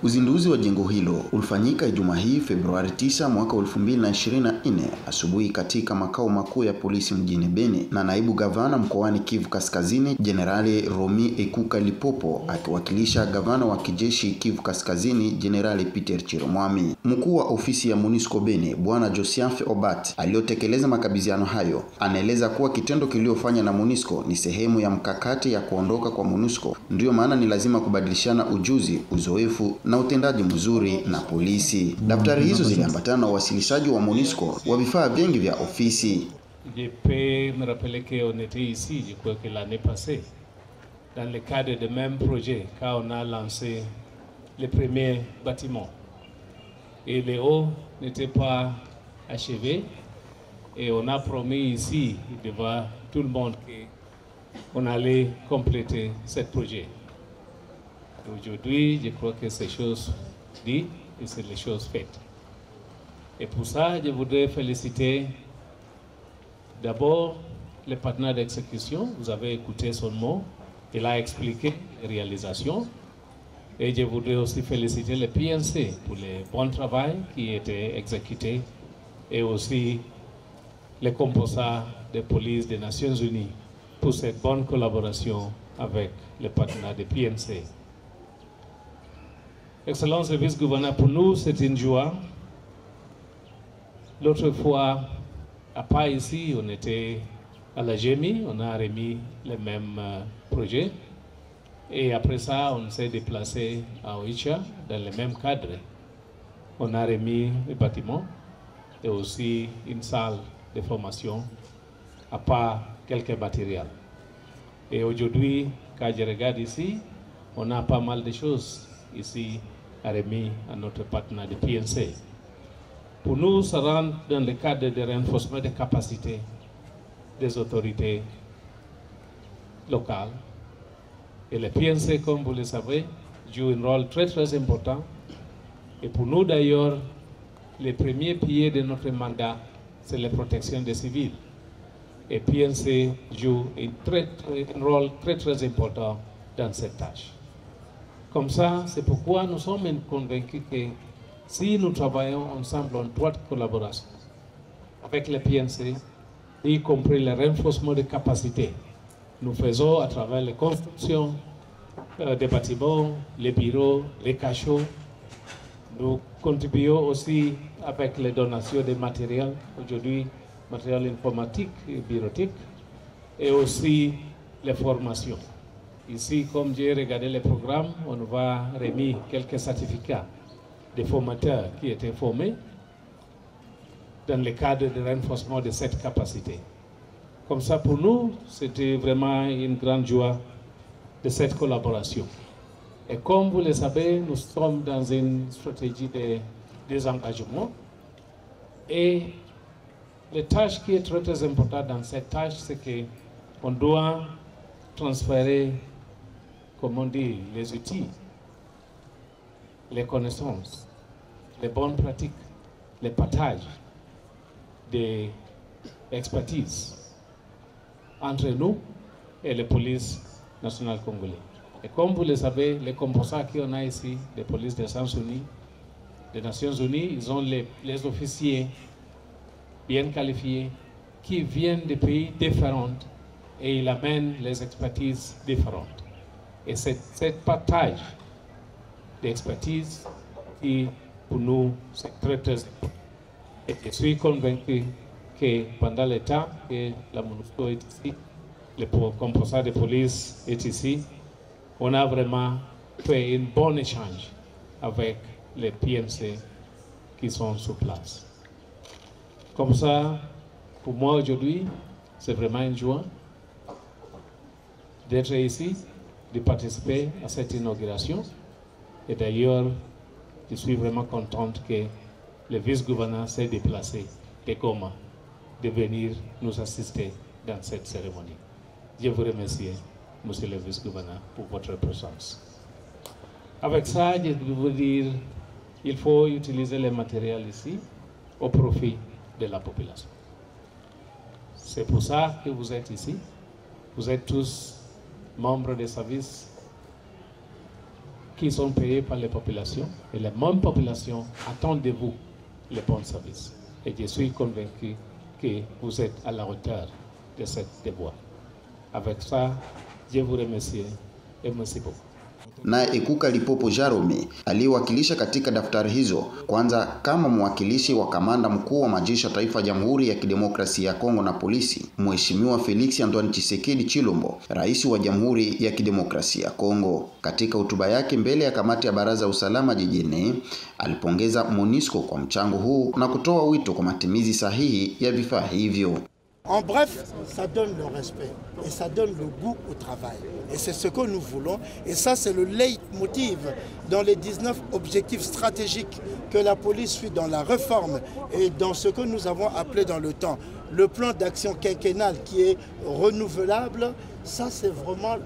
Uzinduzi wa jengo hilo ulifanyika Ijumaa hii Februari 9 mwaka 2024 asubuhi katika makao makuu ya polisi mjini Beni, na naibu gavana mkoani Kivu Kaskazini Jenerali Romi Ekuka Lipopo akiwakilisha gavana wa kijeshi Kivu Kaskazini Jenerali Peter Chiromwami. Mkuu wa ofisi ya MONUSCO Beni Bwana Josiaf Obat aliyotekeleza makabidhiano hayo anaeleza kuwa kitendo kiliofanya na MONUSCO ni sehemu ya mkakati ya kuondoka kwa MONUSCO, ndio maana ni lazima kubadilishana ujuzi, uzoefu na utendaji mzuri na polisi. Daftari hizo ziliambatana na uwasilishaji wa MONUSCO wa vifaa vingi vya ofisi. Je peux me rappeler qu'on était ici, je crois que l'année passée, dans le cadre de même projet, quand on a lancé les premiers bâtiments. Et les hauts n'étaient pas achevés. Et on a promis ici, devant tout le monde, qu'on allait compléter ce projet. Aujourd'hui, je crois que c'est chose dites et c'est les choses faites. Et pour ça, je voudrais féliciter d'abord le partenaire d'exécution. Vous avez écouté son mot. Il a expliqué les réalisations. Et je voudrais aussi féliciter le PNC pour le bon travail qui a été exécuté, et aussi les composants de police des Nations Unies pour cette bonne collaboration avec les partenaires de PNC. Excellence le vice-gouverneur, pour nous, c'est une joie. L'autre fois, à pas ici, on était à la GMI, on a remis les mêmes projets. Et après ça, on s'est déplacé à Oicha, dans le même cadre. On a remis les bâtiments et aussi une salle de formation, à part quelques matériels. Et aujourd'hui, quand je regarde ici, on a pas mal de choses ici à remis à notre partenaire de PNC. Pour nous, ça rentre dans le cadre de renforcement des capacités des autorités locales. Et le PNC, comme vous le savez, joue un rôle très très important. Et pour nous d'ailleurs, les premiers piliers de notre mandat, c'est la protection des civils. Et PNC joue un rôle très très important dans cette tâche. Comme ça, c'est pourquoi nous sommes convaincus que si nous travaillons ensemble en étroite collaboration avec le PNC, y compris le renforcement des capacités, nous faisons à travers les constructions des bâtiments, les bureaux, les cachots. Nous contribuons aussi avec les donations de matériel, aujourd'hui matériel informatique et bureautique, et aussi les formations. Ici, comme j'ai regardé le programme, on va remettre quelques certificats des formateurs qui étaient formés dans le cadre de renforcement de cette capacité. Comme ça, pour nous, c'était vraiment une grande joie de cette collaboration. Et comme vous le savez, nous sommes dans une stratégie de désengagement. Et la tâche qui est très, très importante dans cette tâche, c'est qu'on doit transférer, comme on dit, les outils, les connaissances, les bonnes pratiques, les partages des expertises entre nous et la police nationale congolaise. Et comme vous le savez, les composants qu'on a ici, des polices des Nations Unies, ils ont les officiers bien qualifiés qui viennent de pays différents et ils amènent les expertises différentes. Et c'est cette partage d'expertise qui, pour nous, c'est très, très important. Et je suis convaincu que pendant le temps que la MONUSCO est ici, le composant de police est ici, on a vraiment fait un bon échange avec les PNC qui sont sur place. Comme ça, pour moi aujourd'hui, c'est vraiment une joie d'être ici, de participer à cette inauguration. Et d'ailleurs, je suis vraiment contente que le vice-gouverneur s'est déplacé de Goma de venir nous assister dans cette cérémonie. Je vous remercie, monsieur le vice-gouverneur, pour votre présence. Avec ça, je veux dire, il faut utiliser les matériels ici au profit de la population. C'est pour ça que vous êtes ici. Vous êtes tous membres des services qui sont payés par les populations. Et les mêmes populations attendent de vous les bons services. Et je suis convaincu que vous êtes à la hauteur de cette devoir. Avec ça, je vous remercie et merci beaucoup. Naye Ekuka Lipopo Jarome aliyewakilisha katika daftari hizo kwanza kama mwakilishi wa kamanda mkuu wa majeshi ya taifa ya Jamhuri ya Kidemokrasia ya Kongo na polisi, Mheshimiwa Felix Antoine Tshisekedi Chilombo, rais wa Jamhuri ya Kidemokrasia ya Kongo. Katika hotuba yake mbele ya kamati ya baraza ya usalama jijini, alipongeza MONUSCO kwa mchango huu na kutoa wito kwa matumizi sahihi ya vifaa hivyo. En bref, ça donne le respect et ça donne le goût au travail. Et c'est ce que nous voulons. Et ça, c'est le leitmotiv dans les 19 objectifs stratégiques que la police suit dans la réforme et dans ce que nous avons appelé dans le temps le plan d'action quinquennal qui est renouvelable. Ça, c'est vraiment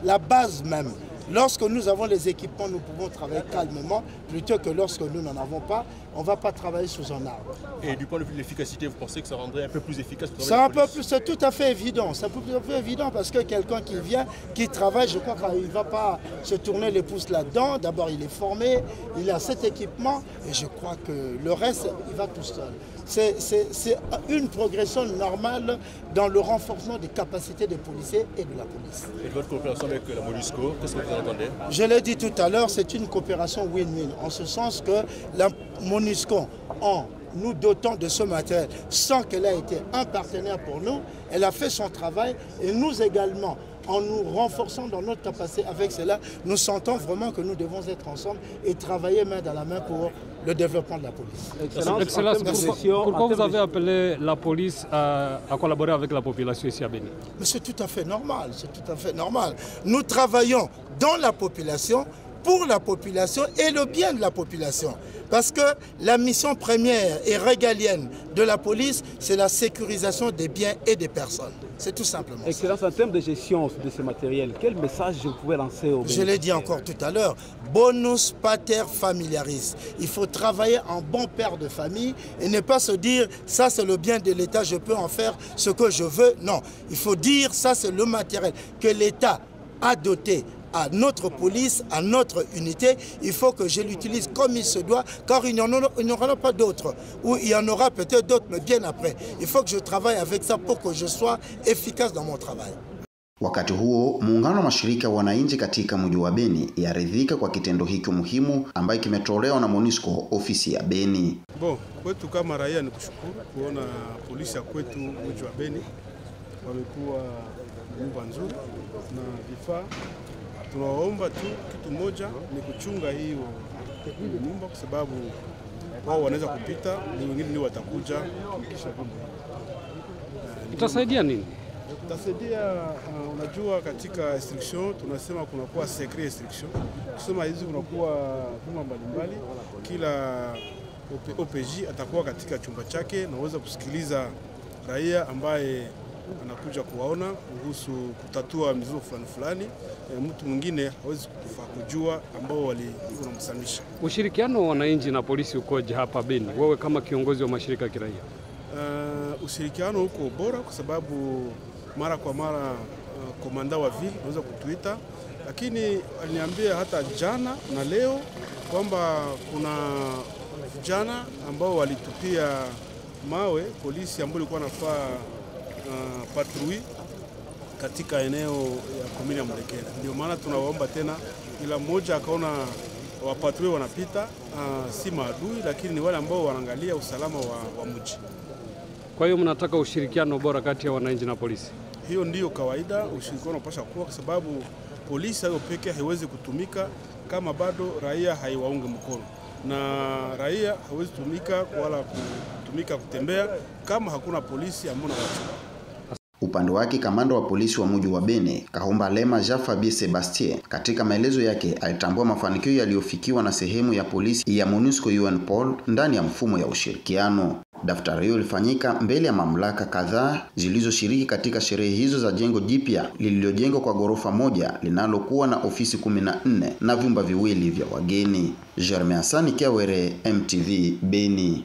la base même. Lorsque nous avons les équipements, nous pouvons travailler calmement, plutôt que lorsque nous n'en avons pas, on ne va pas travailler sous un arbre. Et du point de vue de l'efficacité, vous pensez que ça rendrait un peu plus efficace? C'est tout à fait évident. C'est tout à fait évident parce que quelqu'un qui vient, qui travaille, je crois qu'il ne va pas se tourner les pouces là-dedans. D'abord, il est formé, il a cet équipement et je crois que le reste, il va tout seul. C'est une progression normale dans le renforcement des capacités des policiers et de la police. Et votre coopération avec la MONUSCO, qu'est-ce que vous entendez? Je l'ai dit tout à l'heure, c'est une coopération win-win, en ce sens que la MONUSCO, en nous dotant de ce matériel, sans qu'elle ait été un partenaire pour nous, elle a fait son travail et nous également, en nous renforçant dans notre capacité avec cela, nous sentons vraiment que nous devons être ensemble et travailler main dans la main pour le développement de la police. Excellence, pourquoi vous avez appelé la police à collaborer avec la population ici à Béni? Mais c'est tout à fait normal, c'est tout à fait normal. Nous travaillons dans la population, pour la population et le bien de la population. Parce que la mission première et régalienne de la police, c'est la sécurisation des biens et des personnes. C'est tout simplement ça. Excellence, en termes de gestion de ce matériel, quel message vous pouvez lancer aux bénéficiaires? Je l'ai dit encore tout à l'heure, bonus pater familiaris. Il faut travailler en bon père de famille et ne pas se dire ça c'est le bien de l'État, je peux en faire ce que je veux. Non, il faut dire ça c'est le matériel que l'État a doté à notre police, à notre unité. Il faut que je l'utilise comme il se doit, car il n'y en aura pas d'autres. Ou il y en aura peut-être d'autres, mais bien après. Il faut que je travaille avec ça pour que je sois efficace dans mon travail. Wakati huo, muungano wa mashirika wananchi katika mji wa Beni yaridhika kwa kitendo hiki muhimu ambaye kimetolewa na MONUSCO ofisi ya Beni. Kwetu kama raia ni kushukuru kuona polisi ya kwetu mji wa Beni wamekuwa nyumba nzuri na vifaa. Tunawaomba tu kitu moja ni kuchunga hiyo nyumba, kwa sababu wao wanaweza kupita, ni wengine ndio watakuja kisha bomba. Itasaidia nini? Itasaidia, unajua katika restriction tunasema kunakuwa secret restriction. Kusema hizi kunakuwa vyumba mbalimbali, kila OPJ atakuwa katika chumba chake na uweza kusikiliza raia ambaye anakuja kuwaona kuhusu kutatua mizozo fulani. Mtu mwingine hawezi kujua ambao walimsamisha. Ushirikiano wa wananchi na polisi ukoje hapa Beni, wewe kama kiongozi wa mashirika ya kiraia? Ushirikiano uko bora kwa sababu mara kwa mara komanda wa vile anaweza kutuita, lakini aliniambia hata jana na leo kwamba kuna vijana ambao walitupia mawe polisi ambao walikuwa nafaa patrui katika eneo ya komini ya Mulekera. Ndio maana tunawaomba tena, ila mmoja akaona wapatrui wanapita, si maadui, lakini ni wale ambao wanaangalia usalama wa mji. Kwa hiyo mnataka ushirikiano bora kati ya wananchi na polisi? Hiyo ndiyo kawaida, ushirikiano unapaswa kuwa, kwa sababu polisi hayo pekee haiwezi kutumika kama bado raia haiwaunge mkono, na raia hawezi tumika wala kutumika kutembea kama hakuna polisi ambao wanawachunga. Upande wake kamanda wa polisi wa mji wa Beni, Kahomba Lema Jean-Fabien Sebastien, katika maelezo yake alitambua mafanikio yaliyofikiwa na sehemu ya polisi ya MONUSCO UNPOL ndani ya mfumo ya ushirikiano. Daftari hiyo ilifanyika mbele ya mamlaka kadhaa zilizoshiriki katika sherehe hizo za jengo jipya lililojengwa kwa ghorofa moja linalokuwa na ofisi 14 na vyumba viwili vya wageni. Jeremy Hassan Kiawere, MTV, Beni.